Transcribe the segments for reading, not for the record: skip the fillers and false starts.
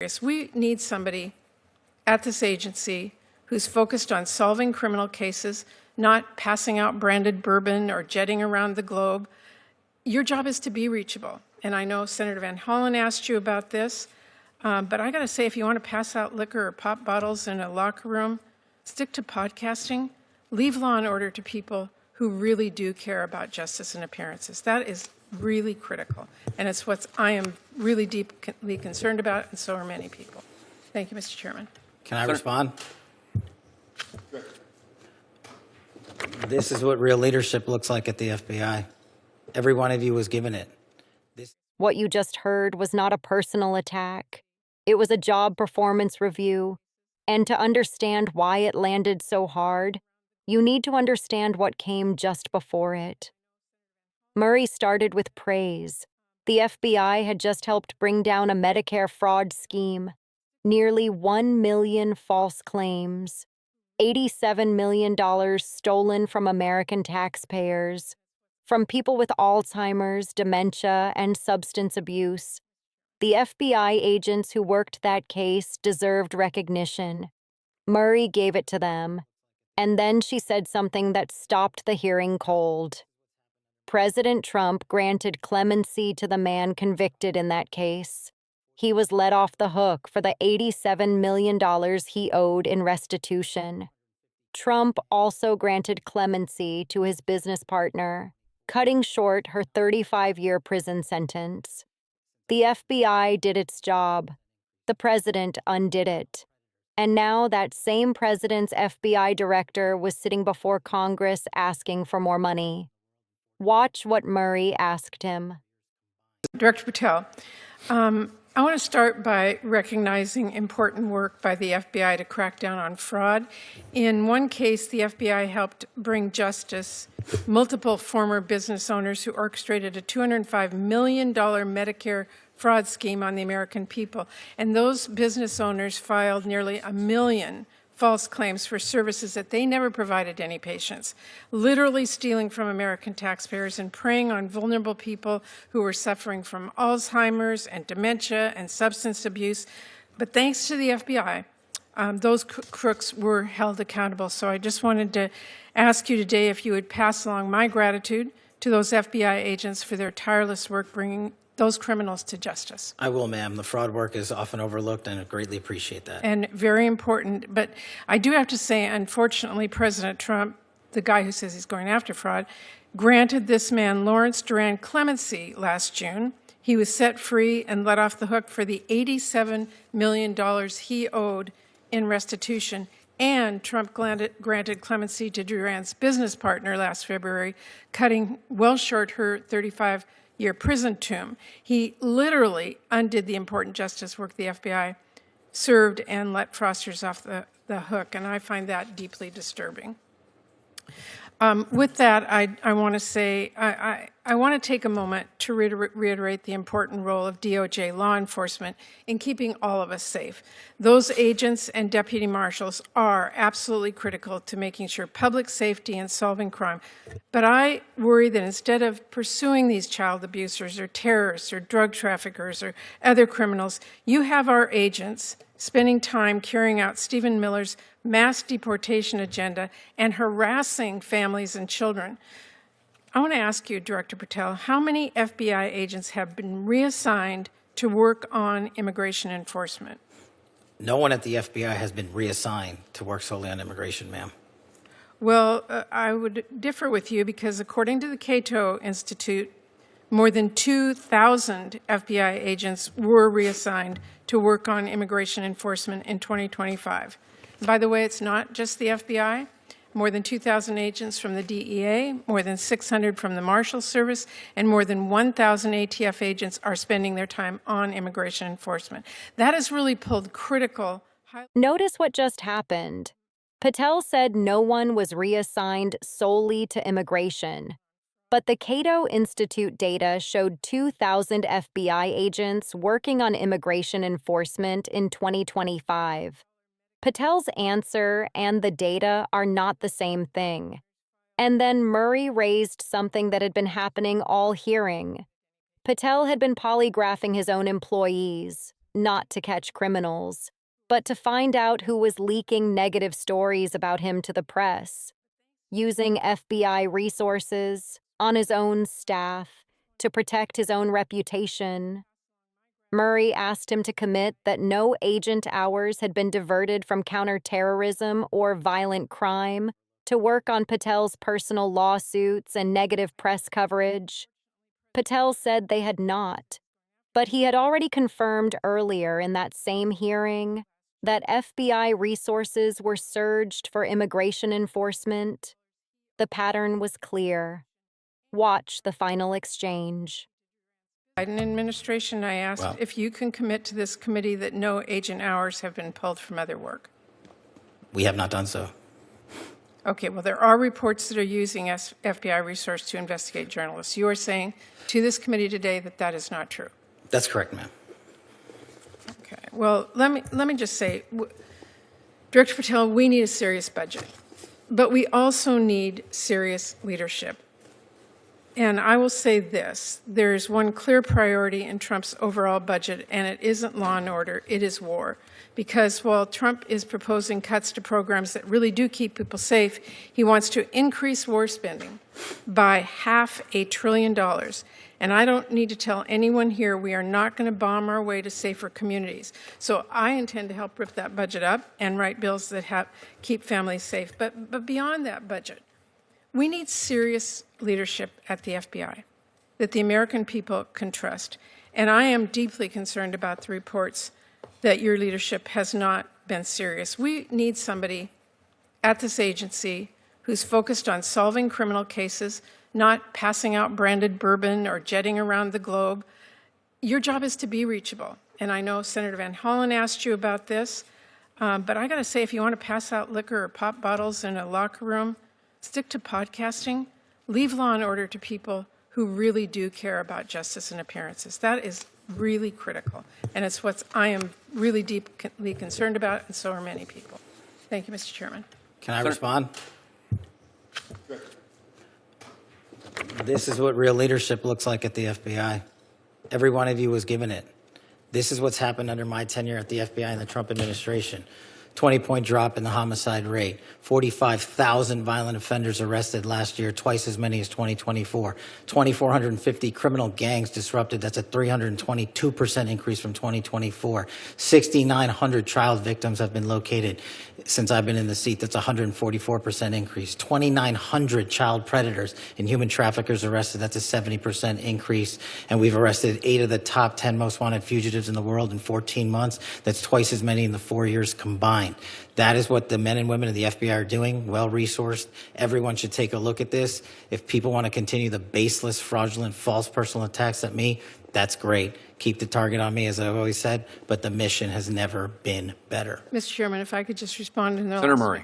serious. We need somebody at this agency who's focused on solving criminal cases, not passing out branded bourbon or jetting around the globe. Your job is to be reachable. And I know Senator Van Hollen asked you about this, but I got to say, if you want to pass out liquor or pop bottles in a locker room, stick to podcasting. Leave law and order to people who really do care about justice and appearances. That is really critical. And it's what I am really deeply concerned about, and so are many people. Thank you, Mr. Chairman. Can I respond? This is what real leadership looks like at the FBI. Every one of you was given it. What you just heard was not a personal attack. It was a job performance review. And to understand why it landed so hard, you need to understand what came just before it. Murray started with praise. The FBI had just helped bring down a Medicare fraud scheme. Nearly 1 million false claims. $87 million stolen from American taxpayers. From people with Alzheimer's, dementia, and substance abuse. The FBI agents who worked that case deserved recognition. Murray gave it to them. And then she said something that stopped the hearing cold. President Trump granted clemency to the man convicted in that case. He was let off the hook for the $87 million he owed in restitution. Trump also granted clemency to his business partner, cutting short her 35-year prison sentence. The FBI did its job. The president undid it. And now that same president's FBI director was sitting before Congress asking for more money. Watch what Murray asked him. Director Patel, I want to start by recognizing important work by the FBI to crack down on fraud. In one case, the FBI helped bring justice multiple former business owners who orchestrated a $205 million Medicare fraud scheme on the American people. And those business owners filed nearly 1 million false claims for services that they never provided any patients, literally stealing from American taxpayers and preying on vulnerable people who were suffering from Alzheimer's and dementia and substance abuse. But thanks to the FBI, those crooks were held accountable. So I just wanted to ask you today if you would pass along my gratitude to those FBI agents for their tireless work bringing those criminals to justice. I will, ma'am. The fraud work is often overlooked, and I greatly appreciate that. And very important. But I do have to say, unfortunately, President Trump, the guy who says he's going after fraud, granted this man, Lawrence Duran, clemency last June. He was set free and let off the hook for the $87 million he owed in restitution. And Trump granted clemency to Duran's business partner last February, cutting well short her 35-year prison term. He literally undid the important justice work the FBI served and let fraudsters off the hook, and I find that deeply disturbing. With that, I want to say, I want to take a moment to reiterate the important role of DOJ law enforcement in keeping all of us safe. Those agents and deputy marshals are absolutely critical to making sure public safety and solving crime. But I worry that instead of pursuing these child abusers or terrorists or drug traffickers or other criminals, you have our agents spending time carrying out Stephen Miller's mass deportation agenda and harassing families and children. I want to ask you, Director Patel, how many FBI agents have been reassigned to work on immigration enforcement? No one at the FBI has been reassigned to work solely on immigration, ma'am. Well, I would differ with you because according to the Cato Institute, more than 2,000 FBI agents were reassigned to work on immigration enforcement in 2025. By the way, it's not just the FBI. More than 2,000 agents from the DEA, more than 600 from the Marshal Service, and more than 1,000 ATF agents are spending their time on immigration enforcement. That has really pulled critical. Notice what just happened. Patel said no one was reassigned solely to immigration. But the Cato Institute data showed 2,000 FBI agents working on immigration enforcement in 2025. Patel's answer and the data are not the same thing. And then Murray raised something that had been happening all hearing. Patel had been polygraphing his own employees, not to catch criminals, but to find out who was leaking negative stories about him to the press, using FBI resources on his own staff to protect his own reputation. Murray asked him to commit that no agent hours had been diverted from counterterrorism or violent crime to work on Patel's personal lawsuits and negative press coverage. Patel said they had not, but he had already confirmed earlier in that same hearing that FBI resources were surged for immigration enforcement. The pattern was clear. Watch the final exchange. Biden administration, I asked Well- if you can commit to this committee that no agent hours have been pulled from other work. We have not done so. Okay, well, there are reports that are using FBI resource to investigate journalists. You are saying to this committee today that that is not true. That's correct, ma'am. Okay, well, let me just say, Director Patel, we need a serious budget, but we also need serious leadership. And I will say this, there's one clear priority in Trump's overall budget, and it isn't law and order, it is war. Because while Trump is proposing cuts to programs that really do keep people safe, he wants to increase war spending by $500 billion. And I don't need to tell anyone here we are not going to bomb our way to safer communities. So I intend to help rip that budget up and write bills that keep families safe. But beyond that budget, we need serious leadership at the FBI that the American people can trust. And I am deeply concerned about the reports that your leadership has not been serious. We need somebody at this agency who's focused on solving criminal cases, not passing out branded bourbon or jetting around the globe. Your job is to be reachable. And I know Senator Van Hollen asked you about this, but I got to say, if you want to pass out liquor or pop bottles in a locker room, stick to podcasting. Leave law and order to people who really do care about justice and appearances. That is really critical, and it's what I am really deeply concerned about, and so are many people. Thank you, Mr. Chairman. Can I respond? This is what real leadership looks like at the FBI. Every one of you was given it. This is what's happened under my tenure at the FBI and the Trump administration. 20-point drop in the homicide rate, 45,000 violent offenders arrested last year, twice as many as 2024, 2,450 criminal gangs disrupted. That's a 322% increase from 2024. 6,900 child victims have been located since I've been in the seat. That's a 144% increase. 2,900 child predators and human traffickers arrested. That's a 70% increase. And we've arrested 8 of the top 10 most wanted fugitives in the world in 14 months. That's twice as many in the 4 years combined. That is what the men and women of the FBI are doing, well-resourced. Everyone should take a look at this. If people want to continue the baseless, fraudulent, false personal attacks at me, that's great. Keep the target on me, as I've always said, but the mission has never been better. Mr. Chairman, if I could just respond to the Senator Murray.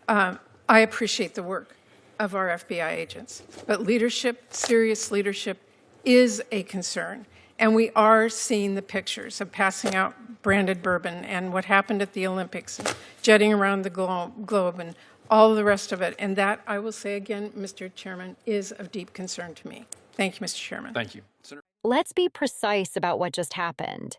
I appreciate the work of our FBI agents, but leadership, serious leadership, is a concern. And we are seeing the pictures of passing out branded bourbon and what happened at the Olympics, and jetting around the globe and all of the rest of it. And that, I will say again, Mr. Chairman, is of deep concern to me. Thank you, Mr. Chairman. Thank you. Senator. Let's be precise about what just happened.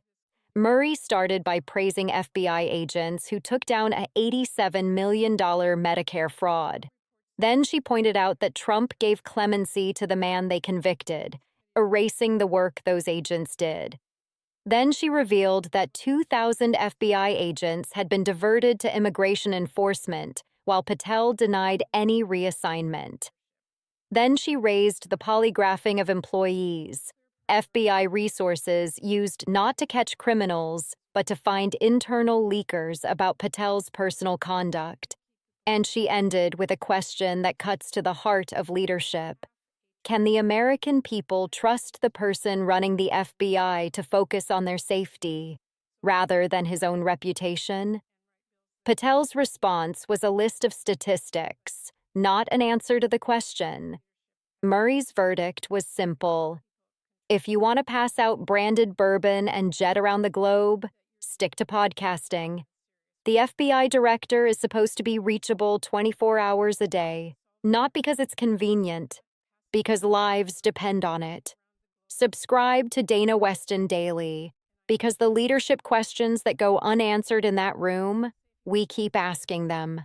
Murray started by praising FBI agents who took down an $87 million Medicare fraud. Then she pointed out that Trump gave clemency to the man they convicted, erasing the work those agents did. Then she revealed that 2,000 FBI agents had been diverted to immigration enforcement, while Patel denied any reassignment. Then she raised the polygraphing of employees, FBI resources used not to catch criminals, but to find internal leakers about Patel's personal conduct. And she ended with a question that cuts to the heart of leadership. Can the American people trust the person running the FBI to focus on their safety, rather than his own reputation? Patel's response was a list of statistics, not an answer to the question. Murray's verdict was simple. If you want to pass out branded bourbon and jet around the globe, stick to podcasting. The FBI director is supposed to be reachable 24 hours a day, not because it's convenient, because lives depend on it. Subscribe to Dana Weston Daily, because the leadership questions that go unanswered in that room, we keep asking them.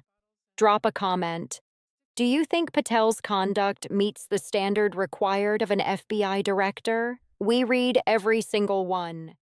Drop a comment. Do you think Patel's conduct meets the standard required of an FBI director? We read every single one.